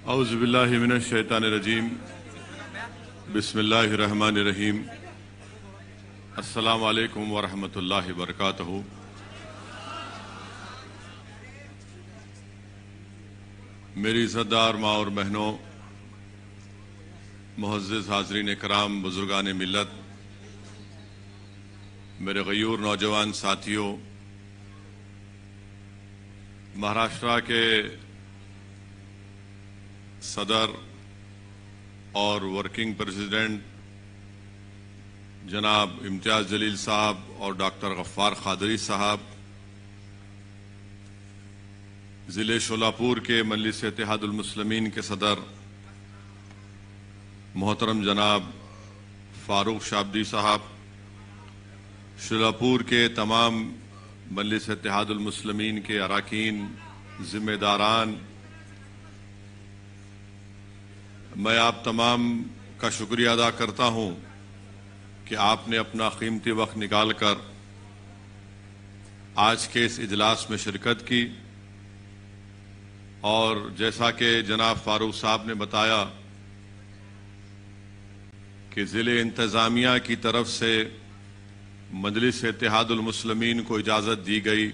औज़ुबिल्लाहि मिनश्शैतानिर्रजीम बिस्मिल्लाहिर्रहमानिर्रहीम अस्सलामु अलैकुम वरहमतुल्लाहि वबरकातुहू। मेरी इज़्ज़तदार माँ और बहनों, मुअज़्ज़िज़ हाज़रीन कराम, बुज़ुर्गान मिल्लत, मेरे गयूर नौजवान साथियों, महाराष्ट्र के सदर और वर्किंग प्रेसिडेंट जनाब इम्तियाज़ जलील साहब और डॉक्टर गफ्फार क़ादरी साहब, ज़िले शोलापुर के मजलिस इत्तेहादुल मुस्लिमीन के सदर मोहतरम जनाब फारूक शाब्दी साहब, शोलापुर के तमाम मजलिस इत्तेहादुल मुस्लिमीन के अरकान, ज़िम्मेदारान, मैं आप तमाम का शुक्रिया अदा करता हूं कि आपने अपना कीमती वक्त निकाल कर आज के इस इजलास में शिरकत की। और जैसा कि जनाब फारूक साहब ने बताया कि ज़िले इंतज़ामिया की तरफ से मजलिस इत्तेहादुल मुस्लिमीन को इजाज़त दी गई,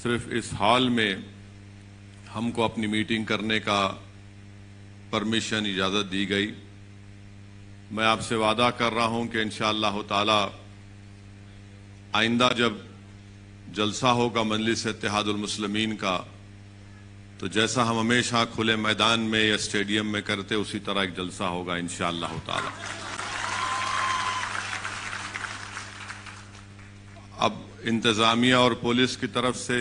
सिर्फ इस हॉल में हमको अपनी मीटिंग करने का परमिशन, इजाज़त दी गई। मैं आपसे वादा कर रहा हूं कि इंशाअल्लाह ताला आइंदा जब जलसा होगा मजलिस इत्तेहादुल मुस्लिमीन का, तो जैसा हम हमेशा खुले मैदान में या स्टेडियम में करते उसी तरह एक जलसा होगा इंशाअल्लाह ताला। अब इंतजामिया और पुलिस की तरफ से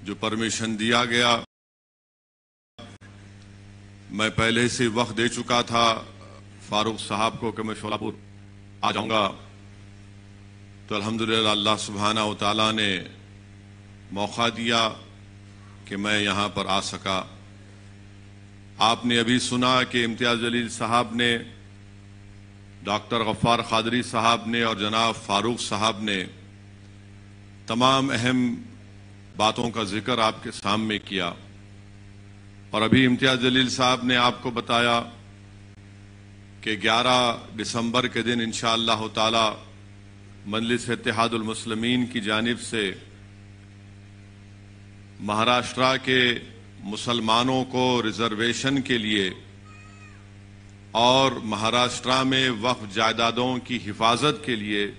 जो परमिशन दिया गया, मैं पहले से वक्त दे चुका था फारूक साहब को कि मैं शोलापुर आ जाऊंगा, तो अल्हम्दुलिल्लाह अल्लाह सुब्हाना व तआला ने मौका दिया कि मैं यहां पर आ सका। आपने अभी सुना कि इम्तियाज़ जलील साहब ने, डॉक्टर गफ्फार क़ादरी साहब ने और जनाब फारूक साहब ने तमाम अहम बातों का जिक्र आपके सामने किया। और अभी इम्तियाज़ जलील साहब ने आपको बताया कि 11 दिसंबर के दिन इंशाअल्लाह ताला मजलिस इत्तेहादुल मुस्लिमीन की जानिब से महाराष्ट्र के मुसलमानों को रिजर्वेशन के लिए और महाराष्ट्र में वक्फ जायदादों की हिफाजत के लिए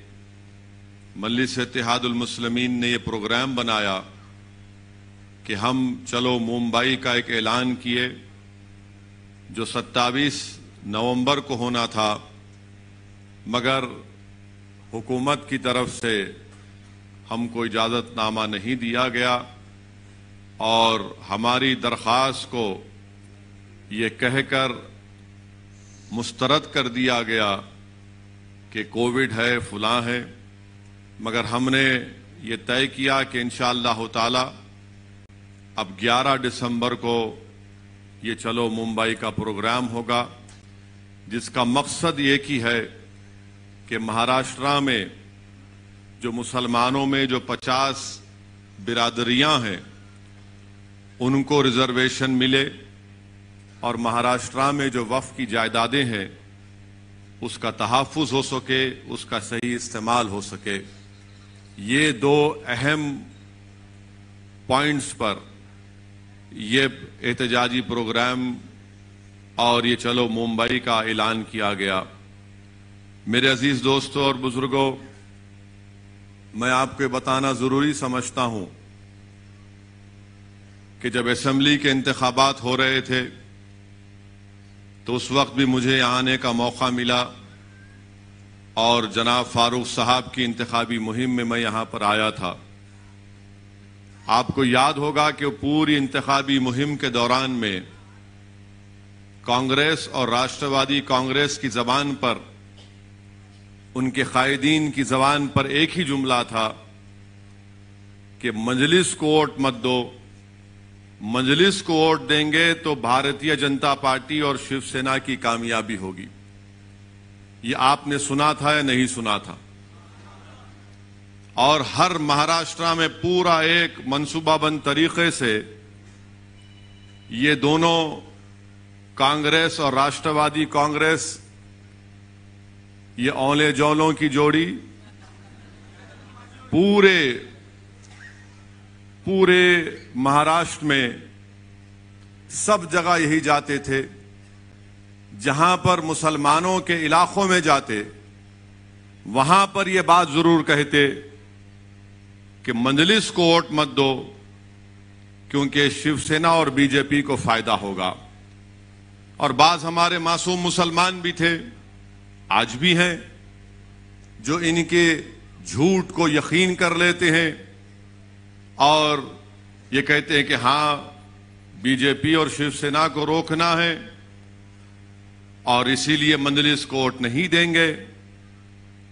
मजलिस इत्तेहादुल मुस्लिमीन ने यह प्रोग्राम बनाया कि हम चलो मुंबई का एक ऐलान किए, जो 27 नवंबर को होना था, मगर हुकूमत की तरफ से हमको इजाज़तनामा नहीं दिया गया और हमारी दरख्वास्त को ये कहकर मुस्तरद कर दिया गया कि कोविड है, फलां है। मगर हमने ये तय किया कि इंशाअल्लाह ताला अब 11 दिसंबर को ये चलो मुंबई का प्रोग्राम होगा, जिसका मकसद एक ही है कि महाराष्ट्र में जो मुसलमानों में जो 50 बिरादरियां हैं उनको रिजर्वेशन मिले और महाराष्ट्र में जो वक्फ की जायदादें हैं उसका तहफ़्फ़ुज़ हो सके, उसका सही इस्तेमाल हो सके। ये दो अहम पॉइंट्स पर ये एहतजाजी प्रोग्राम और ये चलो मुंबई का ऐलान किया गया। मेरे अजीज दोस्तों और बुजुर्गों, मैं आपको बताना जरूरी समझता हूं कि जब असेंबली के इंतखाबात हो रहे थे तो उस वक्त भी मुझे यहां आने का मौका मिला और जनाब फारूक साहब की इंतखाबी मुहिम में मैं यहां पर आया था। आपको याद होगा कि पूरी इंतखाबी मुहिम के दौरान में कांग्रेस और राष्ट्रवादी कांग्रेस की जबान पर, उनके कायदीन की जबान पर एक ही जुमला था कि मजलिस को वोट मत दो, मजलिस को वोट देंगे तो भारतीय जनता पार्टी और शिवसेना की कामयाबी होगी। ये आपने सुना था या नहीं सुना था? और हर महाराष्ट्र में पूरा एक मंसूबाबंद तरीके से ये दोनों कांग्रेस और राष्ट्रवादी कांग्रेस, ये औले जौलों की जोड़ी पूरे महाराष्ट्र में सब जगह यही जाते थे। जहां पर मुसलमानों के इलाकों में जाते, वहां पर यह बात जरूर कहते कि मंजलिस को वोट मत दो, क्योंकि शिवसेना और बीजेपी को फायदा होगा। और बाज हमारे मासूम मुसलमान भी थे, आज भी हैं, जो इनके झूठ को यकीन कर लेते हैं और ये कहते हैं कि हां, बीजेपी और शिवसेना को रोकना है और इसीलिए मंजलिस को वोट नहीं देंगे।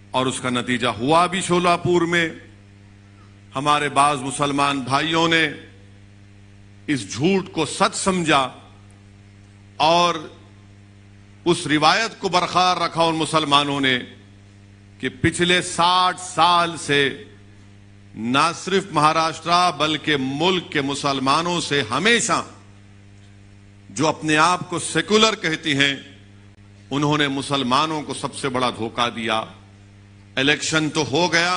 और उसका नतीजा हुआ भी। शोलापुर में हमारे बाज मुसलमान भाइयों ने इस झूठ को सच समझा और उस रिवायत को बरकरार रखा उन मुसलमानों ने कि पिछले 60 साल से न सिर्फ महाराष्ट्र बल्कि मुल्क के मुसलमानों से हमेशा जो अपने आप को सेकुलर कहती हैं, उन्होंने मुसलमानों को सबसे बड़ा धोखा दिया। इलेक्शन तो हो गया,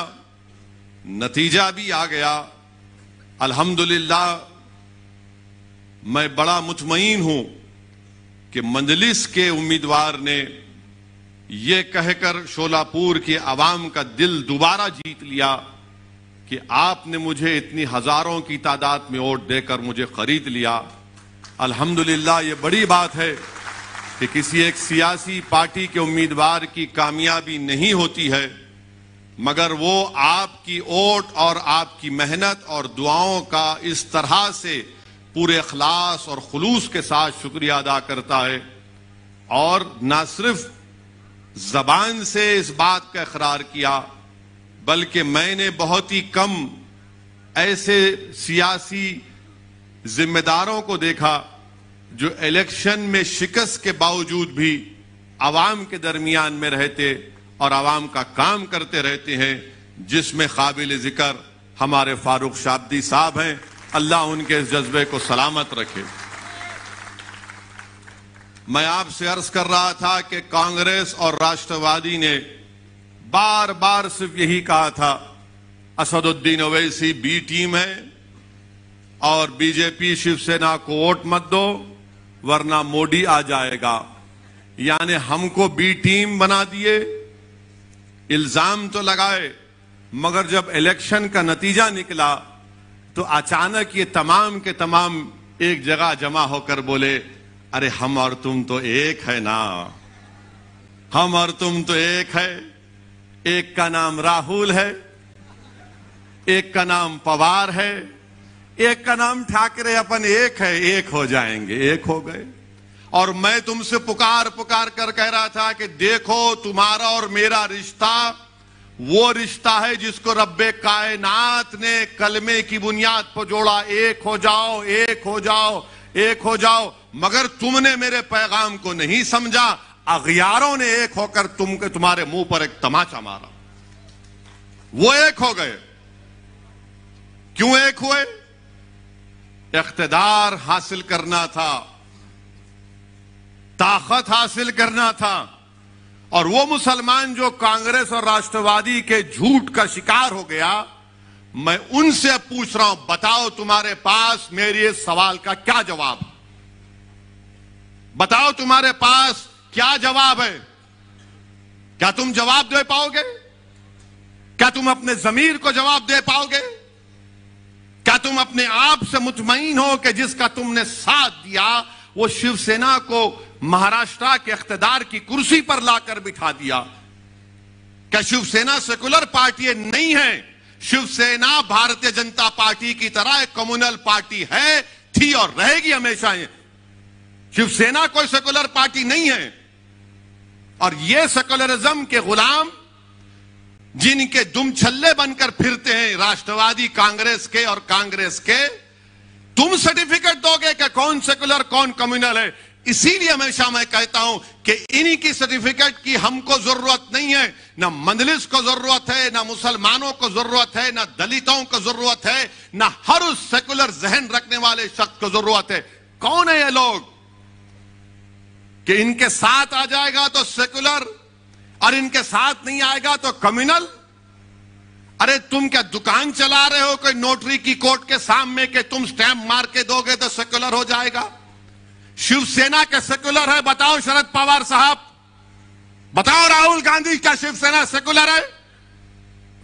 नतीजा भी आ गया। अल्हम्दुलिल्लाह, मैं बड़ा मुतमईन हूं कि मंजलिस के उम्मीदवार ने यह कहकर शोलापुर की आवाम का दिल दोबारा जीत लिया कि आपने मुझे इतनी हजारों की तादाद में वोट देकर मुझे खरीद लिया। अल्हम्दुलिल्लाह, ये बड़ी बात है कि किसी एक सियासी पार्टी के उम्मीदवार की कामयाबी नहीं होती है, मगर वो आपकी वोट और आपकी मेहनत और दुआओं का इस तरह से पूरे इखलास और खुलूस के साथ शुक्रिया अदा करता है और न सिर्फ जबान से इस बात का इकरार किया, बल्कि मैंने बहुत ही कम ऐसे सियासी जिम्मेदारों को देखा जो इलेक्शन में शिकस्त के बावजूद भी आवाम के दरमियान में रहते और आवाम का काम करते रहते हैं, जिसमें काबिल जिक्र हमारे फारूक शाब्दी साहब हैं। अल्लाह उनके इस जज्बे को सलामत रखे। मैं आपसे अर्ज कर रहा था कि कांग्रेस और राष्ट्रवादी ने बार बार सिर्फ यही कहा था, असदुद्दीन ओवैसी बी टीम है और बीजेपी शिवसेना को वोट मत दो वरना मोदी आ जाएगा। यानी हमको बी टीम बना दिए, इल्जाम तो लगाए, मगर जब इलेक्शन का नतीजा निकला तो अचानक ये तमाम के तमाम एक जगह जमा होकर बोले, अरे हम और तुम तो एक है ना, हम और तुम तो एक है। एक का नाम राहुल है, एक का नाम पवार है, एक का नाम ठाकरे, अपन एक है, एक हो जाएंगे। एक हो गए। और मैं तुमसे पुकार पुकार कर कह रहा था कि देखो, तुम्हारा और मेरा रिश्ता वो रिश्ता है जिसको रब्बे कायनात ने कलमे की बुनियाद पर जोड़ा, एक हो जाओ, एक हो जाओ, एक हो जाओ। मगर तुमने मेरे पैगाम को नहीं समझा, अगियारों ने एक होकर तुम्हारे मुंह पर एक तमाचा मारा। वो एक हो गए। क्यों एक हुए? इख्तिदार हासिल करना था, ताकत हासिल करना था। और वो मुसलमान जो कांग्रेस और राष्ट्रवादी के झूठ का शिकार हो गया, मैं उनसे पूछ रहा हूं, बताओ तुम्हारे पास मेरे इस सवाल का क्या जवाब? बताओ तुम्हारे पास क्या जवाब है? क्या तुम जवाब दे पाओगे? क्या तुम अपने ज़मीर को जवाब दे पाओगे? क्या तुम अपने आप से मुतमईन हो कि जिसका तुमने साथ दिया वो शिवसेना को महाराष्ट्र के इख्तिदार की कुर्सी पर लाकर बिठा दिया? क्या शिवसेना सेकुलर पार्टी नहीं है? शिवसेना भारतीय जनता पार्टी की तरह एक कम्युनल पार्टी है, थी और रहेगी हमेशा। शिवसेना कोई सेकुलर पार्टी नहीं है। और ये सेकुलरिज्म के गुलाम जिनके दुम छल्ले बनकर फिरते हैं राष्ट्रवादी कांग्रेस के और कांग्रेस के, तुम सर्टिफिकेट दोगे कि कौन सेकुलर कौन कम्युनल है? इसीलिए हमेशा मैं कहता हूं कि इन्हीं की सर्टिफिकेट की हमको जरूरत नहीं है। ना मंजलिस को जरूरत है, ना मुसलमानों को जरूरत है, ना दलितों को जरूरत है, ना हर उस सेकुलर जहन रखने वाले शख्स को जरूरत है। कौन है ये लोग कि इनके साथ आ जाएगा तो सेकुलर और इनके साथ नहीं आएगा तो कम्युनल? अरे तुम क्या दुकान चला रहे हो कोई नोटरी की कोर्ट के सामने के तुम स्टैंप मार के दोगे तो सेकुलर हो जाएगा? शिवसेना के सेकुलर है? बताओ शरद पवार साहब, बताओ राहुल गांधी, क्या शिवसेना सेकुलर है?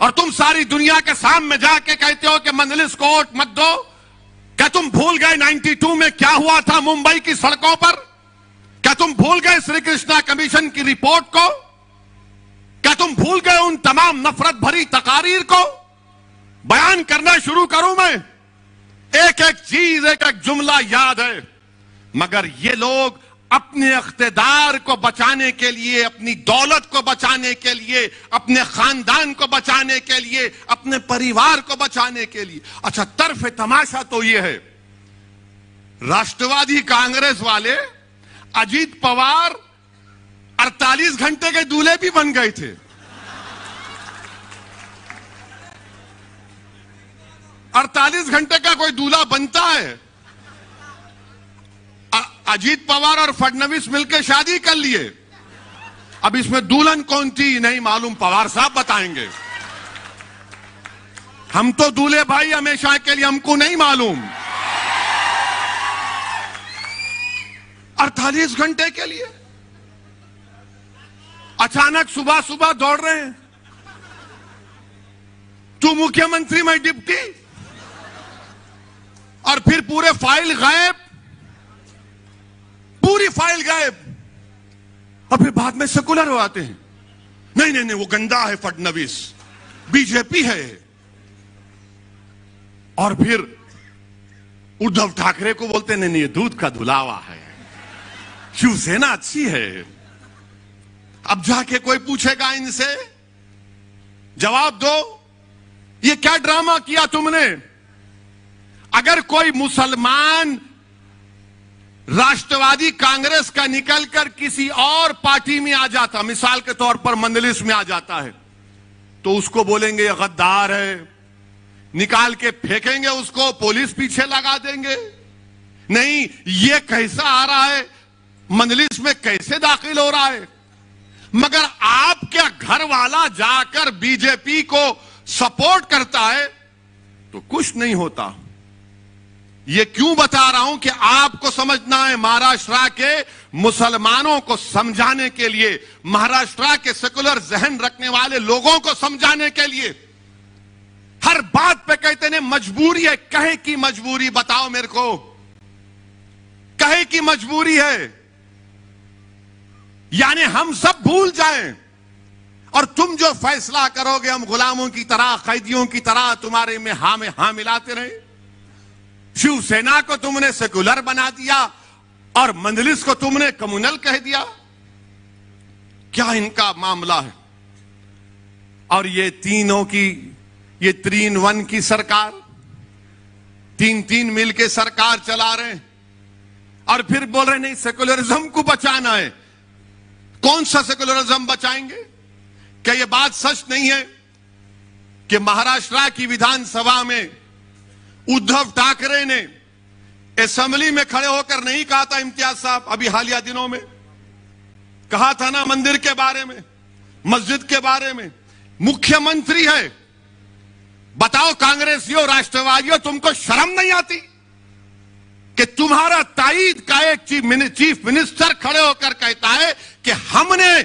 और तुम सारी दुनिया के सामने जाके कहते हो कि मंजलिस को वोट मत दो। क्या तुम भूल गए 92 में क्या हुआ था मुंबई की सड़कों पर? क्या तुम भूल गए श्री कृष्णा कमीशन की रिपोर्ट को? क्या तुम भूल गए उन तमाम नफरत भरी तकारीर को? बयान करना शुरू करूं मैं, एक एक चीज, एक एक जुमला याद है, मगर ये लोग अपने इख्तिदार को बचाने के लिए, अपनी दौलत को बचाने के लिए, अपने खानदान को बचाने के लिए, अपने परिवार को बचाने के लिए। अच्छा, तर्फ तमाशा तो ये है, राष्ट्रवादी कांग्रेस वाले अजीत पवार 48 घंटे के दूल्हे भी बन गए थे। 48 घंटे का कोई दूल्हा बनता है? अजीत पवार और फडणवीस मिलकर शादी कर लिए। अब इसमें दुल्हन कौन थी नहीं मालूम, पवार साहब बताएंगे। हम तो दूल्हे भाई हमेशा के लिए, हमको नहीं मालूम। 48 घंटे के लिए अचानक सुबह सुबह दौड़ रहे हैं, तू मुख्यमंत्री मैं डिप्टी, और फिर पूरे फाइल गायब, पूरी फाइल गायब, और फिर बाद में सेकुलर हो आते हैं। नहीं नहीं नहीं, वो गंदा है फडणवीस, बीजेपी है। और फिर उद्धव ठाकरे को बोलते नहीं नहीं, ये दूध का धुलावा है, शिवसेना अच्छी है। अब जाके कोई पूछेगा इनसे, जवाब दो, ये क्या ड्रामा किया तुमने? अगर कोई मुसलमान राष्ट्रवादी कांग्रेस का निकलकर किसी और पार्टी में आ जाता, मिसाल के तौर पर मंजलिस में आ जाता है, तो उसको बोलेंगे ये गद्दार है, निकाल के फेंकेंगे उसको, पुलिस पीछे लगा देंगे। नहीं, ये कैसा आ रहा है, मंजलिस में कैसे दाखिल हो रहा है? मगर आपके घर वाला जाकर बीजेपी को सपोर्ट करता है तो कुछ नहीं होता। ये क्यों बता रहा हूं कि आपको समझना है, महाराष्ट्र के मुसलमानों को समझाने के लिए, महाराष्ट्र के सेकुलर जहन रखने वाले लोगों को समझाने के लिए। हर बात पे कहते हैं मजबूरी है, कहे की मजबूरी बताओ मेरे को, कहे की मजबूरी है? यानी हम सब भूल जाएं और तुम जो फैसला करोगे हम गुलामों की तरह, कैदियों की तरह तुम्हारे में हाँ मिलाते रहे। शिवसेना को तुमने सेकुलर बना दिया और मंजलिस को तुमने कम्युनल कह दिया। क्या इनका मामला है? और ये तीनों की, ये 3-1 की सरकार, 3-3 मिल के सरकार चला रहे हैं और फिर बोल रहे नहीं सेकुलरिज्म को बचाना है। कौन सा सेकुलरिज्म बचाएंगे? क्या यह बात सच नहीं है कि महाराष्ट्र की विधानसभा में उद्धव ठाकरे ने असेंबली में खड़े होकर नहीं कहा था, इम्तियाज साहब अभी हालिया दिनों में कहा था ना, मंदिर के बारे में, मस्जिद के बारे में, मुख्यमंत्री है। बताओ कांग्रेसियों, राष्ट्रवादियों, तुमको शर्म नहीं आती कि तुम्हारा ताईद का एक चीफ मिनिस्टर खड़े होकर कहता है कि हमने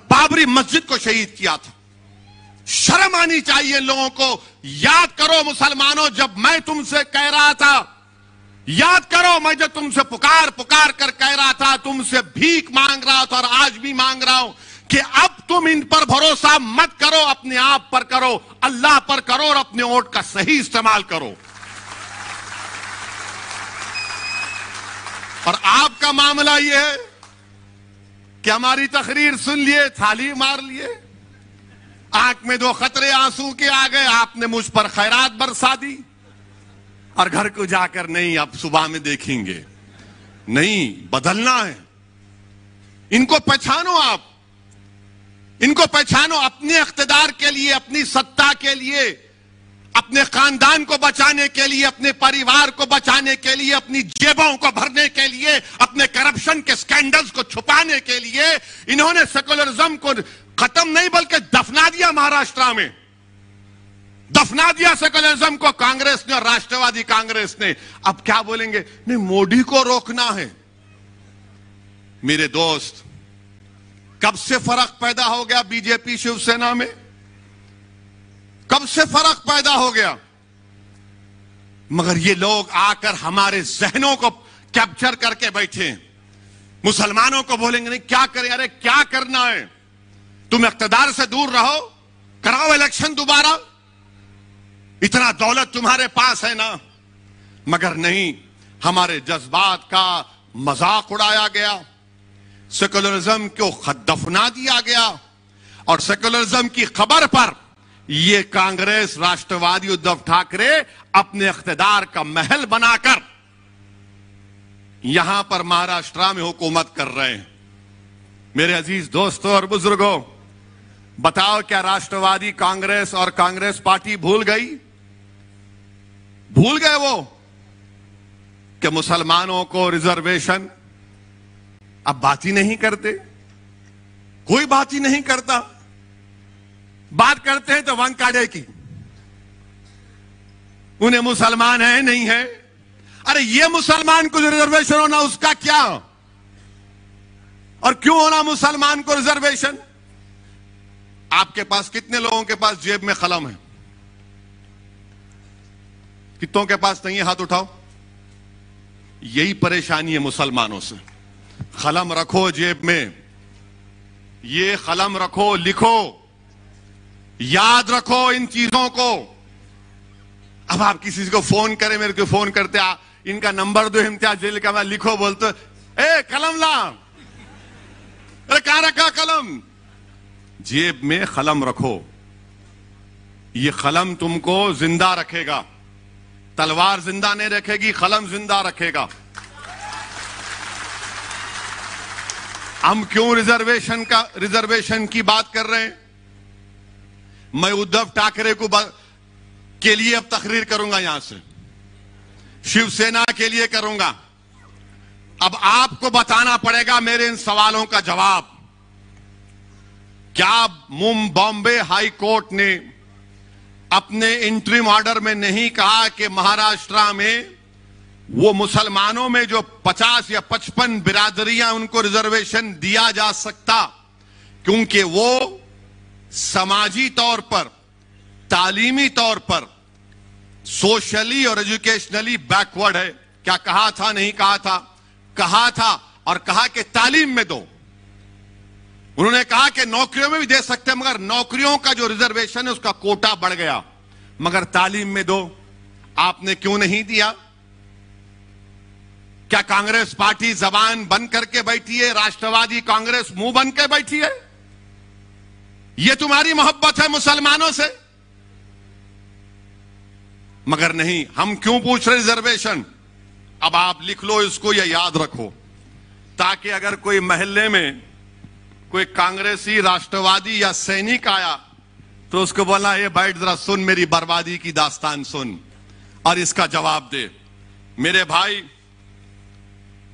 बाबरी मस्जिद को शहीद किया था? शर्म आनी चाहिए लोगों को। याद करो मुसलमानों, जब मैं तुमसे कह रहा था, याद करो मैं जब तुमसे पुकार कर कह रहा था, तुमसे भीख मांग रहा था और आज भी मांग रहा हूं कि अब तुम इन पर भरोसा मत करो, अपने आप पर करो, अल्लाह पर करो और अपने वोट का सही इस्तेमाल करो। और आपका मामला यह है कि हमारी तकरीर सुन लिए, थाली मार लिए, आंख में 2 खतरे आंसू के आ गए, आपने मुझ पर खैरात बरसा दी और घर को जाकर नहीं अब सुबह में देखेंगे। नहीं, बदलना है। इनको पहचानो, आप इनको पहचानो, अपने इख्तिदार के लिए, अपनी सत्ता के लिए अपने खानदान को बचाने के लिए, अपने परिवार को बचाने के लिए, अपनी जेबों को भरने के लिए, अपने करप्शन के स्कैंडल्स को छुपाने के लिए इन्होंने सेकुलरिज्म को खत्म नहीं बल्कि दफना दिया। महाराष्ट्र में दफना दिया सेकुलरिज्म को कांग्रेस ने और राष्ट्रवादी कांग्रेस ने। अब क्या बोलेंगे? नहीं, मोदी को रोकना है। मेरे दोस्त, कब से फर्क पैदा हो गया बीजेपी शिवसेना में? कब से फर्क पैदा हो गया? मगर ये लोग आकर हमारे जहनों को कैप्चर करके बैठे हैं। मुसलमानों को बोलेंगे नहीं, क्या करें? अरे क्या करना है? तुम इख्तिदार से दूर रहो, कराओ इलेक्शन दोबारा, इतना दौलत तुम्हारे पास है ना। मगर नहीं, हमारे जज्बात का मजाक उड़ाया गया, सेकुलरिज्म को दफना दिया गया और सेकुलरिज्म की खबर पर ये कांग्रेस, राष्ट्रवादी उद्धव ठाकरे अपने इख्तिदार का महल बनाकर यहां पर महाराष्ट्र में हुकूमत कर रहे हैं। मेरे अजीज दोस्तों और बुजुर्गों, बताओ क्या राष्ट्रवादी कांग्रेस और कांग्रेस पार्टी भूल गई? भूल गए वो कि मुसलमानों को रिजर्वेशन? अब बात ही नहीं करते, कोई बात ही नहीं करता। बात करते हैं तो वंकाड़े की, उन्हें मुसलमान है नहीं है। अरे ये मुसलमान को जो रिजर्वेशन होना उसका क्या? और क्यों होना मुसलमान को रिजर्वेशन? आपके पास कितने लोगों के पास जेब में कलम है? कितनों के पास नहीं है? हाथ उठाओ। यही परेशानी है मुसलमानों से। कलम रखो जेब में, ये कलम रखो, लिखो, याद रखो इन चीजों को। अब आप किसी को फोन करें, मेरे को फोन करते, इनका नंबर दो इम्तियाज जेल का, मैं लिखो बोलते, ए कलम ला। अरे कहां रखा कलम? जेब में कलम रखो, ये कलम तुमको जिंदा रखेगा। तलवार जिंदा नहीं रखेगी, कलम जिंदा रखेगा। हम क्यों रिजर्वेशन की बात कर रहे हैं? मैं उद्धव ठाकरे को के लिए अब तकरीर करूंगा, यहां से शिवसेना के लिए करूंगा। अब आपको बताना पड़ेगा मेरे इन सवालों का जवाब। क्या बॉम्बे हाई कोर्ट ने अपने इंटरिम ऑर्डर में नहीं कहा कि महाराष्ट्र में वो मुसलमानों में जो 50 या 55 बिरादरियां, उनको रिजर्वेशन दिया जा सकता क्योंकि वो समाजी तौर पर, तालीमी तौर पर, सोशली और एजुकेशनली बैकवर्ड है? क्या कहा था? नहीं कहा था? कहा था, और कहा कि तालीम में दो। उन्होंने कहा कि नौकरियों में भी दे सकते हैं, मगर नौकरियों का जो रिजर्वेशन है उसका कोटा बढ़ गया, मगर तालीम में दो। आपने क्यों नहीं दिया? क्या कांग्रेस पार्टी जबान बंद करके बैठी है? राष्ट्रवादी कांग्रेस मुंह बंद के बैठी है? ये तुम्हारी मोहब्बत है मुसलमानों से? मगर नहीं, हम क्यों पूछ रहे रिजर्वेशन? अब आप लिख लो इसको या याद रखो, ताकि अगर कोई महल्ले में कोई कांग्रेसी, राष्ट्रवादी या सैनिक आया तो उसको बोला, ये बैठ जरा सुन, मेरी बर्बादी की दास्तान सुन और इसका जवाब दे। मेरे भाई,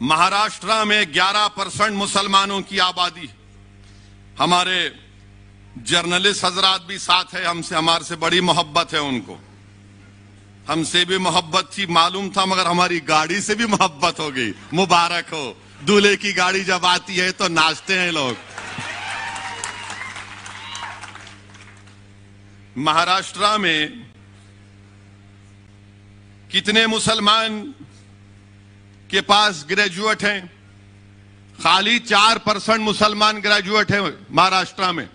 महाराष्ट्र में 11% मुसलमानों की आबादी। हमारे जर्नलिस्ट हजरात भी साथ है, हमसे, हमारे से बड़ी मोहब्बत है उनको। हमसे भी मोहब्बत थी, मालूम था, मगर हमारी गाड़ी से भी मोहब्बत हो गई। मुबारक हो, दूल्हे की गाड़ी जब आती है तो नाचते हैं लोग। महाराष्ट्र में कितने मुसलमान के पास ग्रेजुएट हैं? खाली 4% मुसलमान ग्रेजुएट हैं महाराष्ट्र में।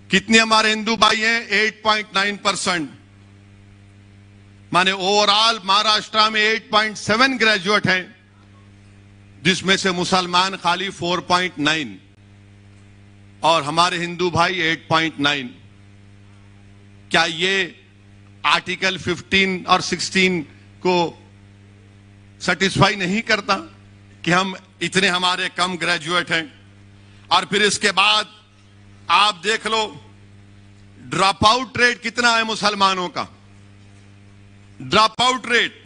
कितने हमारे हिंदू भाई हैं? 8.9%। माने ओवरऑल महाराष्ट्र में 8.7 ग्रेजुएट हैं, जिसमें से मुसलमान खाली 4.9 और हमारे हिंदू भाई 8.9। क्या ये आर्टिकल 15 और 16 को सेटिस्फाई नहीं करता कि हम इतने हमारे कम ग्रेजुएट हैं? और फिर इसके बाद आप देख लो, ड्रॉप आउट रेट कितना है मुसलमानों का? ड्रॉप आउट रेट,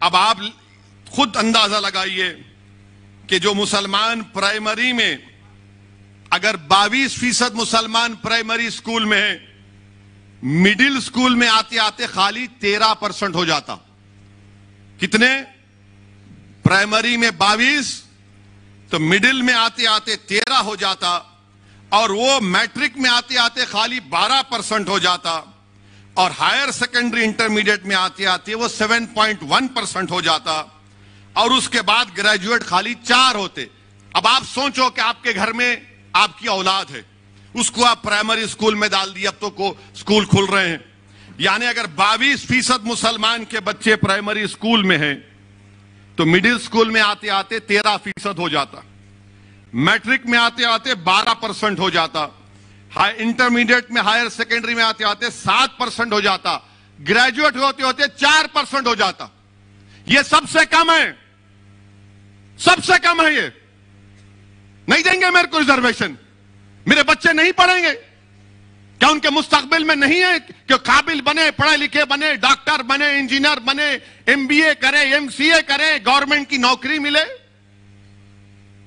अब आप खुद अंदाजा लगाइए कि जो मुसलमान प्राइमरी में, अगर 22% मुसलमान प्राइमरी स्कूल में है, मिडिल स्कूल में आते आते खाली 13% हो जाता। कितने? प्राइमरी में 22, तो मिडिल में आते आते 13 हो जाता, और वो मैट्रिक में आते आते खाली 12% हो जाता, और हायर सेकेंडरी इंटरमीडिएट में आते आते वो 7.1% हो जाता, और उसके बाद ग्रेजुएट खाली 4 होते। अब आप सोचो कि आपके घर में आपकी औलाद है, उसको आप प्राइमरी स्कूल में डाल दिए, अब तो को स्कूल खुल रहे हैं, यानी अगर 22% मुसलमान के बच्चे प्राइमरी स्कूल में हैं, तो मिडिल स्कूल में आते आते 13% हो जाता, मैट्रिक में आते आते 12% हो जाता, हाई इंटरमीडिएट में, हायर सेकेंडरी में आते आते 7% हो जाता, ग्रेजुएट होते होते 4% हो जाता। यह सबसे कम है, सबसे कम है। ये नहीं देंगे मेरे को रिजर्वेशन, मेरे बच्चे नहीं पढ़ेंगे? क्या उनके मुस्तकबिल में नहीं है कि काबिल बने, पढ़े लिखे बने, डॉक्टर बने, इंजीनियर बने, MBA करे, MCA करे, गवर्नमेंट की नौकरी मिले?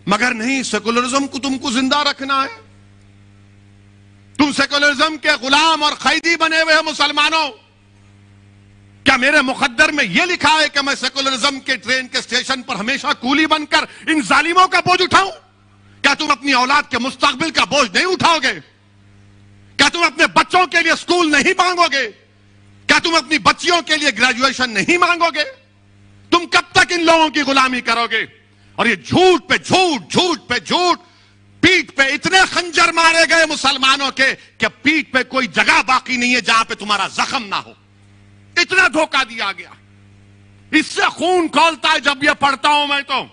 मगर नहीं, सेकुलरिज्म को तुमको जिंदा रखना है। तुम सेकुलरिज्म के गुलाम और कैदी बने हुए हो मुसलमानों। क्या मेरे मुकद्दर में यह लिखा है कि मैं सेकुलरिज्म के ट्रेन के स्टेशन पर हमेशा कूली बनकर इन जालिमों का बोझ उठाऊं? क्या तुम अपनी औलाद के मुस्तकबिल का बोझ नहीं उठाओगे? क्या तुम अपने बच्चों के लिए स्कूल नहीं मांगोगे? क्या तुम अपनी बच्चियों के लिए ग्रेजुएशन नहीं मांगोगे? तुम कब तक इन लोगों की गुलामी करोगे? और ये झूठ पे झूठ, झूठ पे झूठ, पीठ पे इतने खंजर मारे गए मुसलमानों के कि पीठ पे कोई जगह बाकी नहीं है जहां पे तुम्हारा जख्म ना हो। इतना धोखा दिया गया, इससे खून खौलता है जब ये पढ़ता हूं मैं। तो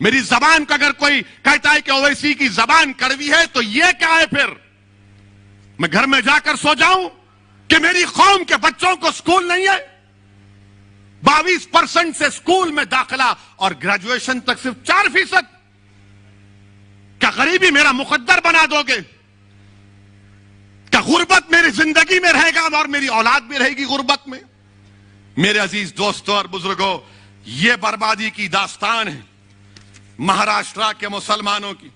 मेरी जबान का अगर कोई कहता है कि ओवैसी की जबान कड़वी है, तो ये क्या है फिर? मैं घर में जाकर सो जाऊं कि मेरी कौम के बच्चों को स्कूल नहीं है? 22% से स्कूल में दाखिला और ग्रेजुएशन तक सिर्फ 4%। क्या गरीबी मेरा मुकद्दर बना दोगे? क्या गुर्बत मेरी जिंदगी में रहेगा और मेरी औलाद भी रहेगी गुर्बत में? मेरे अजीज दोस्तों और बुजुर्गों, यह बर्बादी की दास्तान है महाराष्ट्र के मुसलमानों की।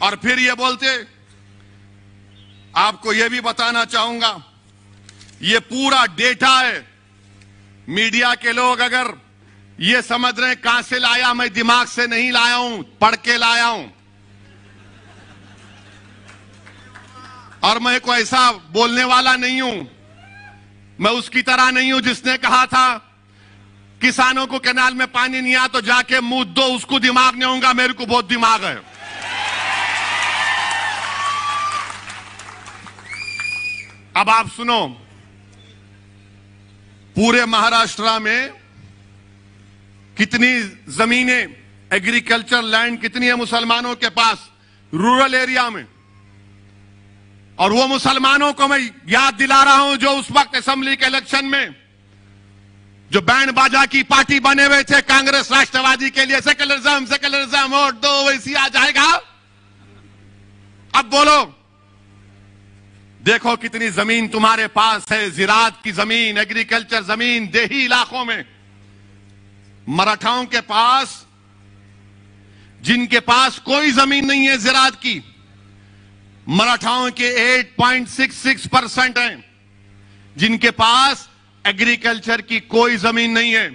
और फिर ये बोलते, आपको यह भी बताना चाहूंगा, यह पूरा डेटा है। मीडिया के लोग अगर ये समझ रहे हैं कहां से लाया, मैं दिमाग से नहीं लाया हूं, पढ़ के लाया हूं। और मैं कोई ऐसा बोलने वाला नहीं हूं, मैं उसकी तरह नहीं हूं जिसने कहा था किसानों को कैनाल में पानी नहीं आ तो जाके मुंह दो, उसको दिमाग नहीं होगा, मेरे को बहुत दिमाग है। अब आप सुनो, पूरे महाराष्ट्र में कितनी जमीनें, एग्रीकल्चर लैंड कितनी है मुसलमानों के पास रूरल एरिया में। और वो मुसलमानों को मैं याद दिला रहा हूं जो उस वक्त असेंबली के इलेक्शन में जो बैंड बाजा की पार्टी बने हुए थे कांग्रेस राष्ट्रवादी के लिए, सेकुलरिज्म सेकुलरिज्म, वोट दो वैसी आ जाएगा। अब बोलो, देखो कितनी जमीन तुम्हारे पास है, जिरात की जमीन, एग्रीकल्चर जमीन, देही इलाकों में। मराठाओं के पास, जिनके पास कोई जमीन नहीं है जिरात की, मराठाओं के 8.66% हैं जिनके पास एग्रीकल्चर की कोई जमीन नहीं है।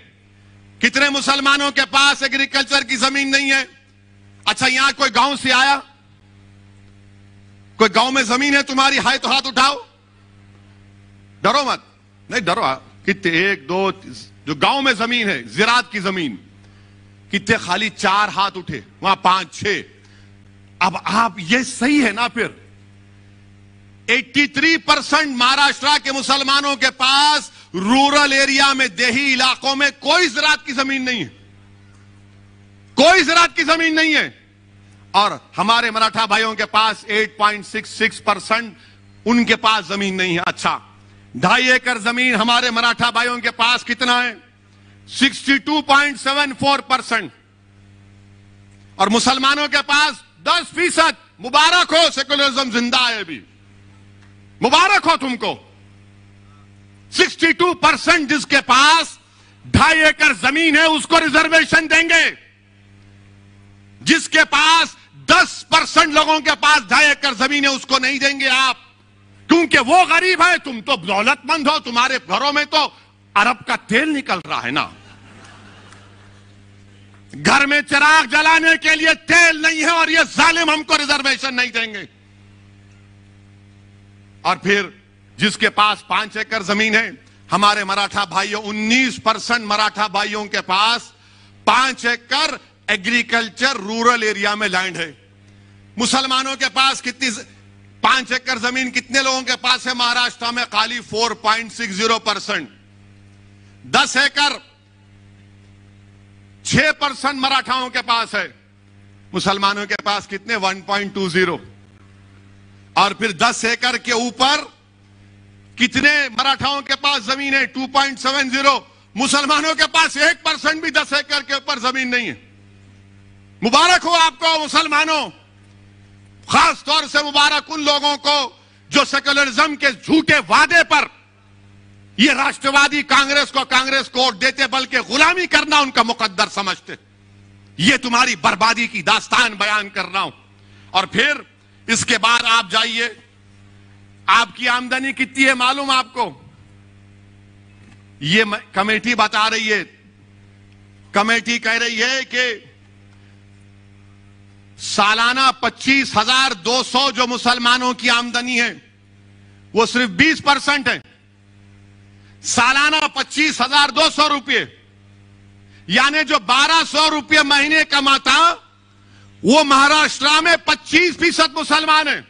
कितने मुसलमानों के पास एग्रीकल्चर की जमीन नहीं है? अच्छा, यहां कोई गांव से आया, कोई गांव में जमीन है तुम्हारी, हाय तो हाथ उठाओ, डरो मत, नहीं डरो। कितने, 1 2 जो गांव में जमीन है जिरात की जमीन, कितने खाली 4 हाथ उठे, वहां 5 6। अब आप, ये सही है ना? फिर 83% महाराष्ट्र के मुसलमानों के पास रूरल एरिया में, देही इलाकों में कोई ज़राअत की जमीन नहीं है, कोई ज़राअत की जमीन नहीं है। और हमारे मराठा भाइयों के पास 8.66% उनके पास जमीन नहीं है। अच्छा, 2.5 एकड़ जमीन हमारे मराठा भाइयों के पास कितना है? 62.74%। और मुसलमानों के पास 10%। मुबारक हो, सेकुलरिज्म जिंदा है अभी। मुबारक हो तुमको। 62% जिसके पास 2.5 एकड़ जमीन है उसको रिजर्वेशन देंगे। जिसके पास 10% लोगों के पास 2.5 एकड़ जमीन है उसको नहीं देंगे आप, क्योंकि वो गरीब है, तुम तो दौलतमंद हो, तुम्हारे घरों में तो अरब का तेल निकल रहा है ना। घर में चिराग जलाने के लिए तेल नहीं है और ये जालिम हमको रिजर्वेशन नहीं देंगे। और फिर जिसके पास 5 एकड़ जमीन है, हमारे मराठा भाइयों 19% मराठा भाइयों के पास 5 एकड़ एग्रीकल्चर रूरल एरिया में लैंड है। मुसलमानों के पास कितनी 5 एकड़ जमीन कितने लोगों के पास है महाराष्ट्र में? खाली 4.60%। 10 एकड़ 6% मराठाओं के पास है, मुसलमानों के पास कितने? 1.20। और फिर 10 एकड़ के ऊपर कितने मराठाओं के पास जमीन है? 2.70। मुसलमानों के पास 1% भी 10 एकड़ के ऊपर जमीन नहीं है। मुबारक हो आपको मुसलमानों, खास तौर से मुबारक उन लोगों को जो सेक्युलरिज्म के झूठे वादे पर ये राष्ट्रवादी कांग्रेस को वोट देते, बल्कि गुलामी करना उनका मुकद्दर समझते। ये तुम्हारी बर्बादी की दास्तान बयान कर रहा हूं। और फिर इसके बाद आप जाइए, आपकी आमदनी कितनी है मालूम आपको? ये कमेटी बता रही है, कमेटी कह रही है कि सालाना 25,200 जो मुसलमानों की आमदनी है वो सिर्फ 20% है। सालाना 25,200 रुपये, यानी जो 1,200 रुपये महीने कमाता वो महाराष्ट्र में 25% मुसलमान है।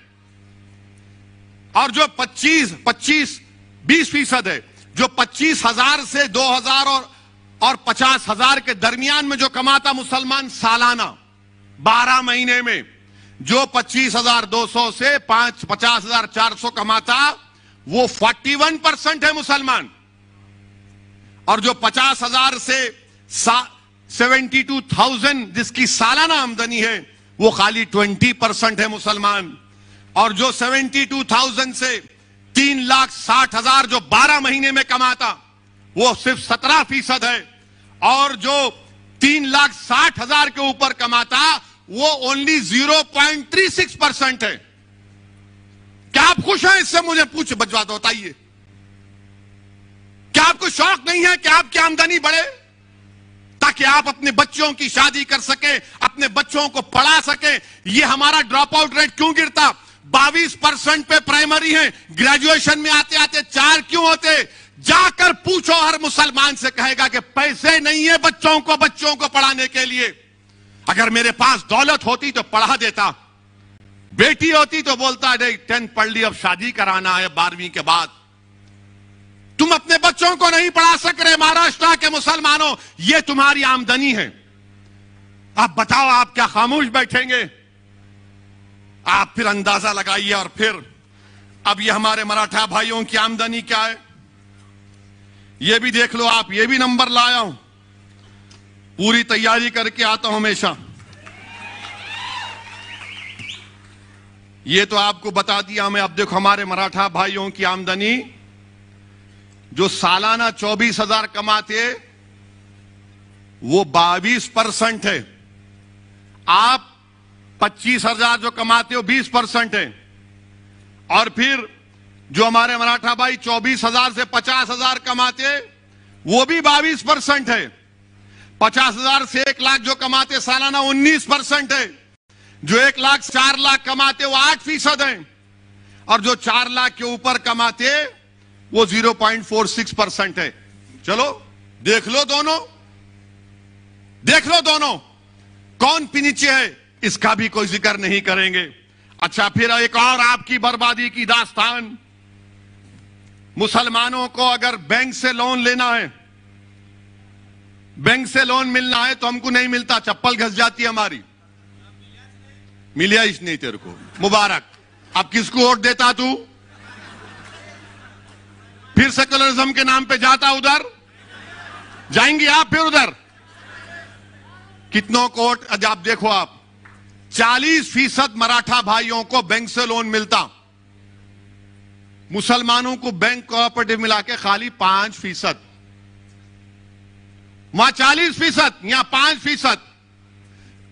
और जो 20% है, जो 25,000 से 2,000 और 50,000 के दरमियान में जो कमाता मुसलमान सालाना 12 महीने में, जो 25,200 से 50,400 कमाता वो 41% है मुसलमान। और जो 50,000 से 72,000 जिसकी सालाना आमदनी है वो खाली 20% है मुसलमान। और जो 72,000 से 3,60,000 जो 12 महीने में कमाता वो सिर्फ 17% है। और जो 3,60,000 के ऊपर कमाता वो ओनली 0.36% है। क्या आप खुश हैं इससे? मुझे बजवा दो, बताइए। क्या आपको शौक नहीं है कि आपकी आमदनी बढ़े ताकि आप अपने बच्चों की शादी कर सके, अपने बच्चों को पढ़ा सके? ये हमारा ड्रॉप आउट रेट क्यों गिरता? 22% पे प्राइमरी है, ग्रेजुएशन में आते आते 4 क्यों होते? जाकर पूछो, हर मुसलमान से कहेगा कि पैसे नहीं है बच्चों को पढ़ाने के लिए। अगर मेरे पास दौलत होती तो पढ़ा देता, बेटी होती तो बोलता नहीं 10th पढ़ ली, अब शादी कराना है 12वीं के बाद। तुम अपने बच्चों को नहीं पढ़ा सक रहे महाराष्ट्र के मुसलमानों, ये तुम्हारी आमदनी है। आप बताओ, आप क्या खामोश बैठेंगे? आप फिर अंदाजा लगाइए। और फिर अब ये हमारे मराठा भाइयों की आमदनी क्या है ये भी देख लो आप। ये भी नंबर लाया हूं, पूरी तैयारी करके आता हूं हमेशा। ये तो आपको बता दिया मैं। अब देखो हमारे मराठा भाइयों की आमदनी जो सालाना 24,000 कमाते वो 22% है। आप 25,000 जो कमाते हो 20% है। और फिर जो हमारे मराठा भाई 24,000 से 50,000 कमाते वो भी 22% है। 50,000 से 1 लाख जो कमाते सालाना 19% है। जो 1 लाख 4 लाख कमाते वो 8% है। और जो 4 लाख के ऊपर कमाते वो 0.46% है। चलो देख लो दोनों कौन नीचे है, इसका भी कोई जिक्र नहीं करेंगे। अच्छा, फिर एक और आपकी बर्बादी की दास्तान। मुसलमानों को अगर बैंक से लोन लेना है, बैंक से लोन मिलना है तो हमको नहीं मिलता, चप्पल घस जाती है हमारी। मिलिया ही नहीं तेरे को, मुबारक। अब किसको वोट देता तू? फिर सेक्युलरिज्म के नाम पे जाता उधर? जाएंगे आप फिर उधर? कितनों को वोट? आप देखो, आप 40% मराठा भाइयों को बैंक से लोन मिलता। मुसलमानों को बैंक कोऑपरेटिव मिला के खाली 5%, वहां 40%, यहां 5%।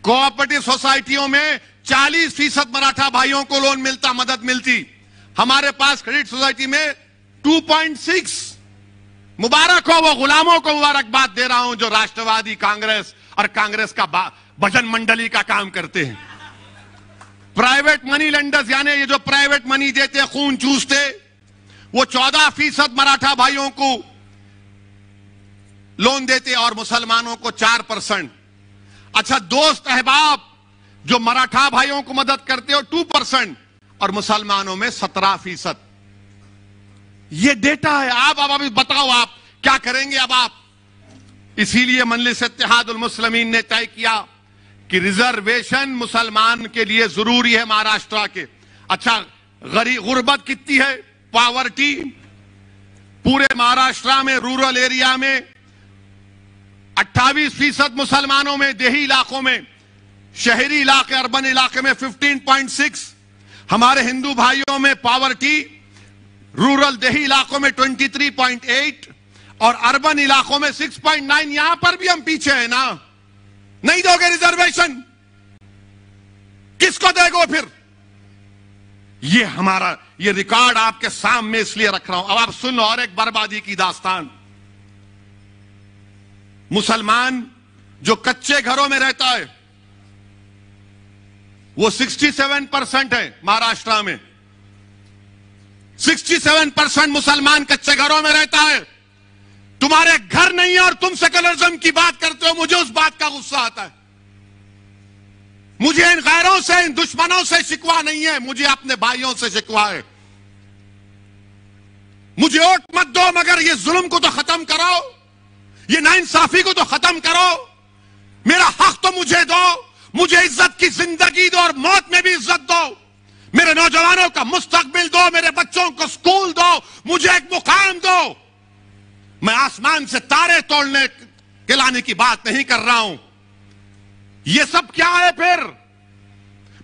कोऑपरेटिव सोसाइटियों में 40% मराठा भाइयों को लोन मिलता, मदद मिलती। हमारे पास क्रेडिट सोसाइटी में 2.6। मुबारक हो वो गुलामों को मुबारकबाद दे रहा हूं जो राष्ट्रवादी कांग्रेस और कांग्रेस का भजन मंडली का काम करते हैं। प्राइवेट मनी लेंडर्स, यानी ये जो प्राइवेट मनी देते, खून चूसते, वो 14% मराठा भाइयों को लोन देते और मुसलमानों को 4%। अच्छा, दोस्त अहबाब जो मराठा भाइयों को मदद करते हो 2% और मुसलमानों में 17%। ये डेटा है। आप अब अभी बताओ आप क्या करेंगे अब आप? इसीलिए मजलिस इत्तेहादुल मुस्लिमीन ने तय किया कि रिजर्वेशन मुसलमान के लिए जरूरी है महाराष्ट्र के। अच्छा, गुर्बत कितनी है, पॉवर्टी पूरे महाराष्ट्र में रूरल एरिया में 28% मुसलमानों में, देही इलाकों में, शहरी इलाके अर्बन इलाके में 15.6। हमारे हिंदू भाइयों में पॉवर्टी रूरल देही इलाकों में 23.8 और अर्बन इलाकों में 6.9। यहां पर भी हम पीछे हैं ना। नहीं दोगे रिजर्वेशन, किसको देगो फिर? ये हमारा ये रिकॉर्ड आपके सामने इसलिए रख रहा हूं। अब आप सुन लो और एक बर्बादी की दास्तान। मुसलमान जो कच्चे घरों में रहता है वो 67% है महाराष्ट्र में। 67% मुसलमान कच्चे घरों में रहता है। तुम्हारे घर नहीं है और तुम सेकुलरिज्म की बात करते हो। मुझे उस बात का गुस्सा आता है। मुझे इन गैरों से, इन दुश्मनों से शिकवा नहीं है, मुझे अपने भाइयों से शिकवा है। मुझे वोट मत दो, मगर ये जुल्म को तो खत्म करो, ये नाइंसाफी को तो खत्म करो। मेरा हक तो मुझे दो, मुझे इज्जत की जिंदगी दो और मौत में भी इज्जत दो। मेरे नौजवानों का मुस्तकबिल दो, मेरे बच्चों को स्कूल दो, मुझे एक मुकाम दो। मैं आसमान से तारे तोड़ने के लाने की बात नहीं कर रहा हूं। ये सब क्या है फिर?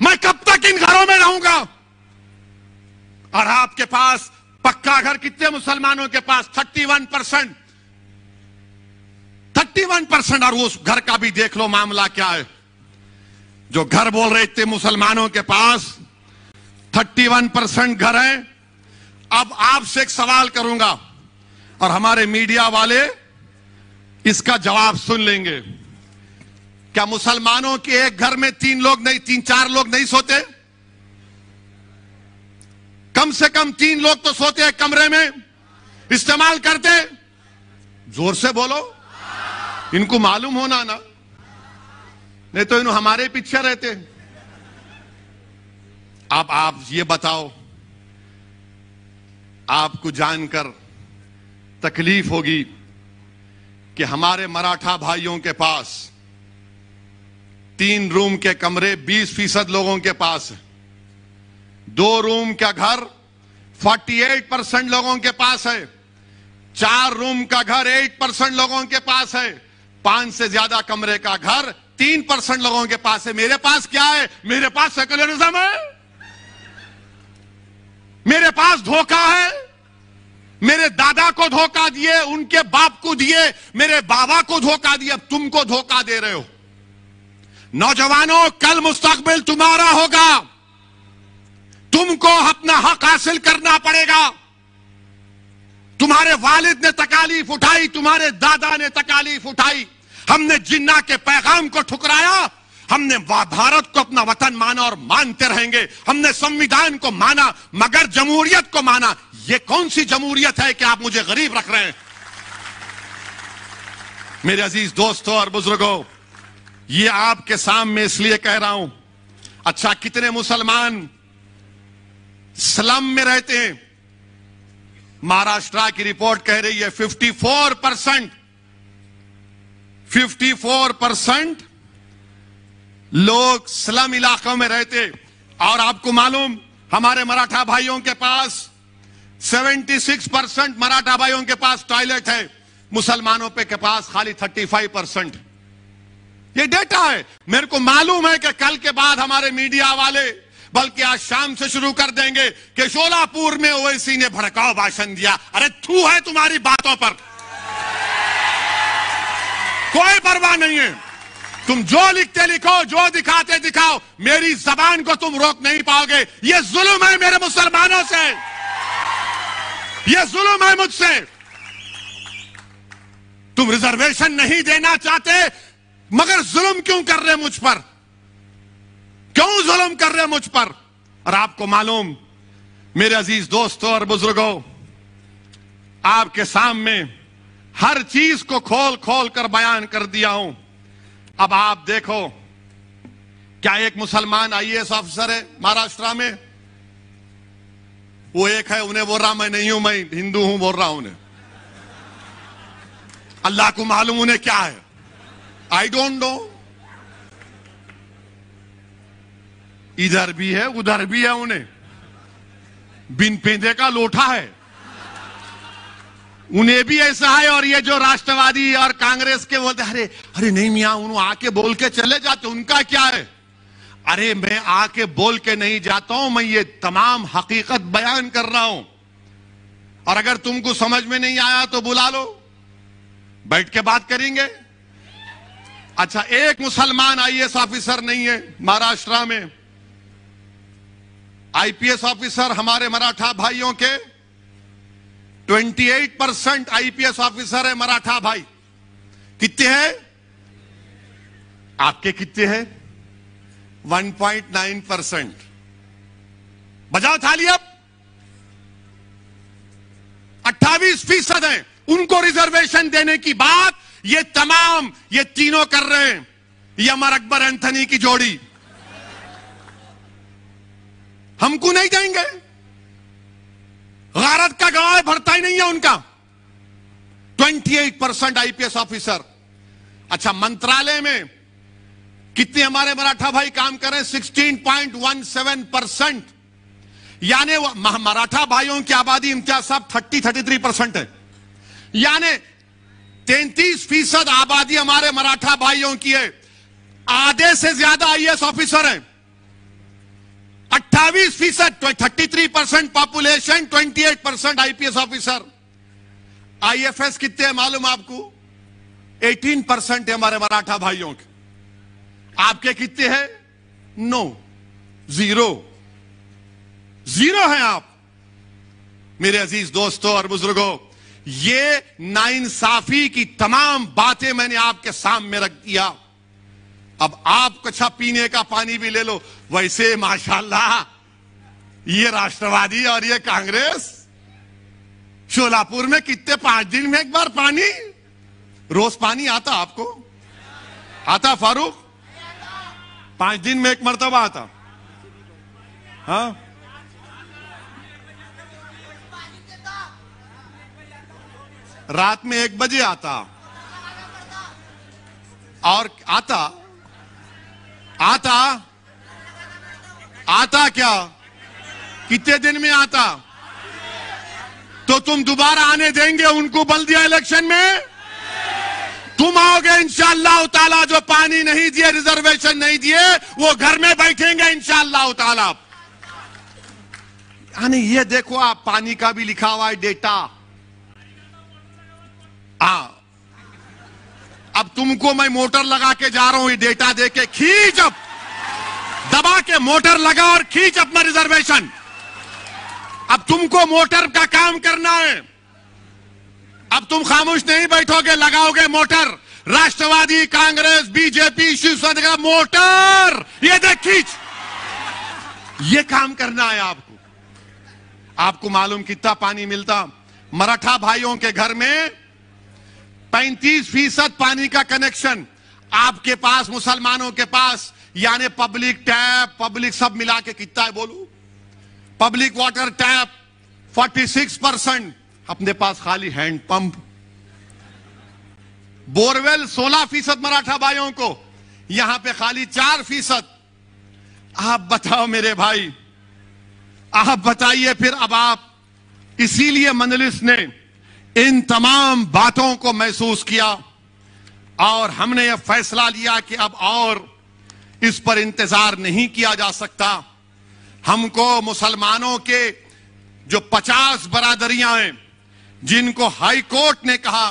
मैं कब तक इन घरों में रहूंगा? और आपके पास पक्का घर कितने मुसलमानों के पास? 31%। 31%। और उस घर का भी देख लो मामला क्या है। जो घर बोल रहे थे मुसलमानों के पास 31% घर है। अब आपसे एक सवाल करूंगा और हमारे मीडिया वाले इसका जवाब सुन लेंगे। क्या मुसलमानों के एक घर में 3 लोग नहीं, 3-4 लोग नहीं सोते? कम से कम 3 लोग तो सोते हैं कमरे में, इस्तेमाल करते। जोर से बोलो, इनको मालूम होना ना, नहीं तो इन्हों हमारे पीछे रहते। अब आप ये बताओ, आपको जानकर तकलीफ होगी कि हमारे मराठा भाइयों के पास 3 रूम के कमरे 20% लोगों के पास है। 2 रूम का घर 48% लोगों के पास है। 4 रूम का घर 8% लोगों के पास है। 5 से ज्यादा कमरे का घर 3% लोगों के पास है। मेरे पास क्या है? मेरे पास सेकुलरिज्म है, मेरे पास धोखा है। मेरे दादा को धोखा दिए, उनके बाप को दिए, मेरे बाबा को धोखा दिया, अब तुमको धोखा दे रहे हो। नौजवानों, कल मुस्तकबिल तुम्हारा होगा। तुमको अपना हक हासिल करना पड़ेगा। तुम्हारे वालिद ने तकालीफ उठाई, तुम्हारे दादा ने तकालीफ उठाई। हमने जिन्ना के पैगाम को ठुकराया। हमने भारत को अपना वतन माना और मानते रहेंगे। हमने संविधान को माना मगर जमहूरियत को माना। ये कौन सी जमहूरियत है कि आप मुझे गरीब रख रहे हैं? मेरे अजीज दोस्तों और बुजुर्गों, ये आपके सामने इसलिए कह रहा हूं। अच्छा, कितने मुसलमान स्लम में रहते हैं? महाराष्ट्र की रिपोर्ट कह रही है 54%। 54% लोग स्लम इलाकों में रहते। और आपको मालूम, हमारे मराठा भाइयों के पास 76% मराठा भाइयों के पास टॉयलेट है। मुसलमानों पे के पास खाली 35%। ये डेटा है। मेरे को मालूम है कि कल के बाद हमारे मीडिया वाले बल्कि आज शाम से शुरू कर देंगे कि शोलापुर में ओवैसी ने भड़काऊ भाषण दिया। अरे थू है तुम्हारी बातों पर, कोई परवाह नहीं है। तुम जो लिखते लिखो, जो दिखाते दिखाओ, मेरी जबान को तुम रोक नहीं पाओगे। यह जुल्म है मेरे मुसलमानों से, यह जुल्म है मुझसे। तुम रिजर्वेशन नहीं देना चाहते, मगर जुल्म क्यों कर रहे मुझ पर? क्यों जुल्म कर रहे मुझ पर? और आपको मालूम, मेरे अजीज दोस्तों और बुजुर्गों, आपके सामने हर चीज को खोल खोल कर बयान कर दिया हूं। अब आप देखो, क्या एक मुसलमान आईएएस ऑफिसर है महाराष्ट्र में? वो एक है, उन्हें बोल रहा मैं नहीं हूं, मैं हिंदू हूं बोल रहा हूं उन्हें। अल्लाह को मालूम उन्हें क्या है, आई डोंट नो। इधर भी है उधर भी है, उन्हें बिन पेंदे का लोटा है, उन्हें भी ऐसा है। और ये जो राष्ट्रवादी और कांग्रेस के बोलते अरे अरे नहीं मियां, उन्होंने आके बोल के चले जाते, उनका क्या है? अरे मैं आके बोल के नहीं जाता हूं, मैं ये तमाम हकीकत बयान कर रहा हूं। और अगर तुमको समझ में नहीं आया तो बुला लो, बैठ के बात करेंगे। अच्छा, एक मुसलमान आईएएस ऑफिसर नहीं है महाराष्ट्र में। आईपीएस ऑफिसर हमारे मराठा भाइयों के 28% आईपीएस ऑफिसर है मराठा भाई। कितने हैं? आपके कितने हैं? 1.9%। बजाओ थाली अब। 28% है। उनको रिजर्वेशन देने की बात ये तमाम, ये तीनों कर रहे हैं। ये अमर अकबर एंथनी की जोड़ी। हमको नहीं देंगे। गारत का गवाह भरता ही नहीं है उनका। 28% आईपीएस ऑफिसर। अच्छा, मंत्रालय में कितने हमारे मराठा भाई काम कर रहे हैं? 16.17%। यानी मराठा भाइयों की आबादी इम्तियाज साहब 33% है। यानी 33% आबादी हमारे मराठा भाइयों की है। आधे से ज्यादा आईएएस ऑफिसर हैं। 28%, 33% पॉपुलेशन, 28% आईपीएस ऑफिसर। आईएफएस कितने हैं मालूम आपको? 18% है हमारे मराठा भाइयों के। आपके कितने हैं? नो, जीरो हैं आप। मेरे अजीज दोस्तों और बुजुर्गों, ये नाइंसाफी की तमाम बातें मैंने आपके सामने रख दिया। अब आप कच्चा पीने का पानी भी ले लो। वैसे माशाल्लाह ये राष्ट्रवादी और ये कांग्रेस, शोलापुर में कितने 5 दिन में एक बार पानी, रोज पानी आता आपको? आता फारूक? 5 दिन में एक मर्तबा आता। हाँ, रात में 1 बजे आता। और आता क्या? कितने दिन में आता? तो तुम दोबारा आने देंगे उनको बल्दिया इलेक्शन में? तुम आओगे इंशाअल्लाह ताला। जो पानी नहीं दिए, रिजर्वेशन नहीं दिए, वो घर में बैठेंगे इंशाअल्लाह ताला। यानी ये देखो, आप पानी का भी लिखा हुआ है डेटा। अब तुमको मैं मोटर लगा के जा रहा हूं, ये डेटा दे के खींच, अब दबा के मोटर लगा और खींच अपना रिजर्वेशन। अब तुमको मोटर का काम करना है। अब तुम खामोश नहीं बैठोगे, लगाओगे मोटर। राष्ट्रवादी, कांग्रेस, बीजेपी, शिवसेना का मोटर, ये देख खींच। ये काम करना है आपको। आपको मालूम कितना पानी मिलता? मराठा भाइयों के घर में 35% पानी का कनेक्शन आपके पास, मुसलमानों के पास। यानी पब्लिक टैप, पब्लिक सब मिला के कितना है बोलू? Public water tap 46%। अपने पास खाली हैंड पंप। बोरवेल 16% मराठा भाइयों को, यहां पे खाली 4%। आप बताओ मेरे भाई, आप बताइए फिर। अब आप, इसीलिए मजलिस ने इन तमाम बातों को महसूस किया और हमने यह फैसला लिया कि अब और इस पर इंतजार नहीं किया जा सकता। हमको मुसलमानों के जो 50 बरादरियां हैं, जिनको हाई कोर्ट ने कहा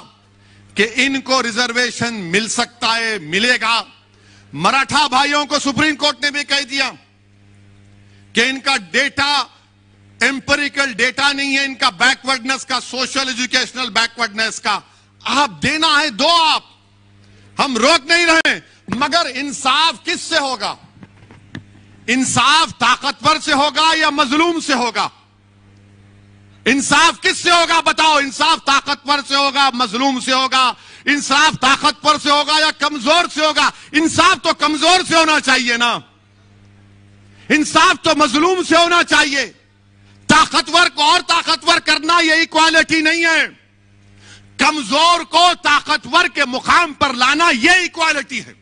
कि इनको रिजर्वेशन मिल सकता है, मिलेगा। मराठा भाइयों को सुप्रीम कोर्ट ने भी कह दिया कि इनका डेटा एम्पिरिकल डेटा नहीं है, इनका बैकवर्डनेस का, सोशल एजुकेशनल बैकवर्डनेस का। आप देना है दो, आप, हम रोक नहीं रहे, मगर इंसाफ किससे होगा? इंसाफ ताकतवर से होगा या मजलूम से होगा? इंसाफ किससे होगा बताओ? इंसाफ ताकतवर से होगा, मजलूम से होगा? इंसाफ ताकतवर से होगा या कमजोर से होगा? इंसाफ तो कमजोर से होना चाहिए ना, इंसाफ तो मजलूम से होना चाहिए। ताकतवर को और ताकतवर करना ये इक्वालिटी नहीं है, कमजोर को ताकतवर के मुकाम पर लाना ये इक्वालिटी है,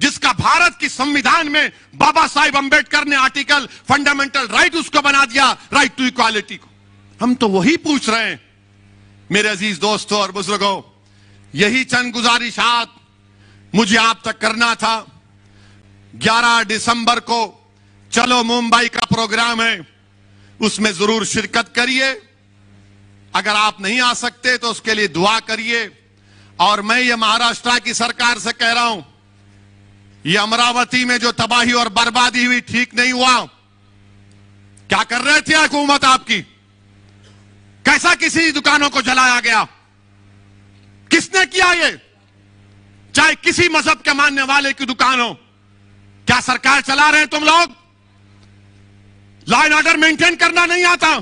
जिसका भारत की संविधान में बाबा साहिब अंबेडकर ने आर्टिकल फंडामेंटल राइट उसको बना दिया, राइट टू इक्वालिटी को। हम तो वही पूछ रहे हैं। मेरे अजीज दोस्तों और बुजुर्गों, यही चंद गुजारिशात मुझे आप तक करना था। 11 दिसंबर को चलो मुंबई का प्रोग्राम है, उसमें जरूर शिरकत करिए। अगर आप नहीं आ सकते तो उसके लिए दुआ करिए। और मैं ये महाराष्ट्र की सरकार से कह रहा हूं, ये अमरावती में जो तबाही और बर्बादी हुई ठीक नहीं हुआ। क्या कर रहे थे हुकूमत आपकी? कैसा किसी दुकानों को जलाया गया? किसने किया ये? चाहे किसी मजहब के मानने वाले की दुकान हो। क्या सरकार चला रहे हैं तुम लोग? लॉ एंड ऑर्डर मेंटेन करना नहीं आता?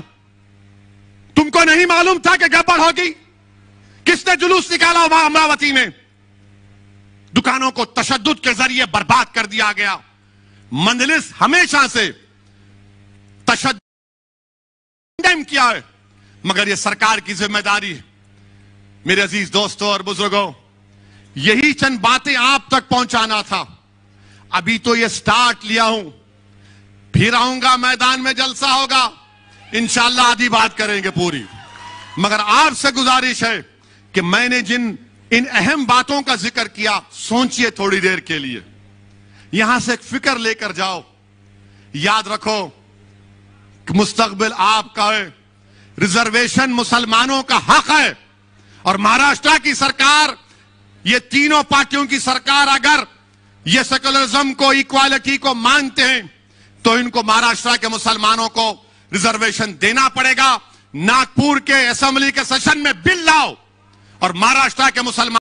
तुमको नहीं मालूम था कि गड़बड़ होगी? किसने जुलूस निकाला वहां अमरावती में? दुकानों को तशद्दुद के जरिए बर्बाद कर दिया गया। मंजलिस हमेशा से तशद्दुद किया है, मगर यह सरकार की जिम्मेदारी है। मेरे अजीज दोस्तों और बुजुर्गों, यही चंद बातें आप तक पहुंचाना था। अभी तो ये स्टार्ट लिया हूं, फिर आऊंगा, मैदान में जलसा होगा, इंशाअल्लाह आधी बात करेंगे पूरी। मगर आपसे गुजारिश है कि मैंने जिन इन अहम बातों का जिक्र किया, सोचिए थोड़ी देर के लिए, यहां से एक फिक्र लेकर जाओ। याद रखो कि मुस्तकबिल आपका है, रिजर्वेशन मुसलमानों का हक है। और महाराष्ट्र की सरकार, ये तीनों पार्टियों की सरकार, अगर ये सेकुलरिज्म को, इक्वालिटी को मानते हैं तो इनको महाराष्ट्र के मुसलमानों को रिजर्वेशन देना पड़ेगा। नागपुर के असेंबली के सेशन में बिल लाओ और महाराष्ट्र के मुसलमान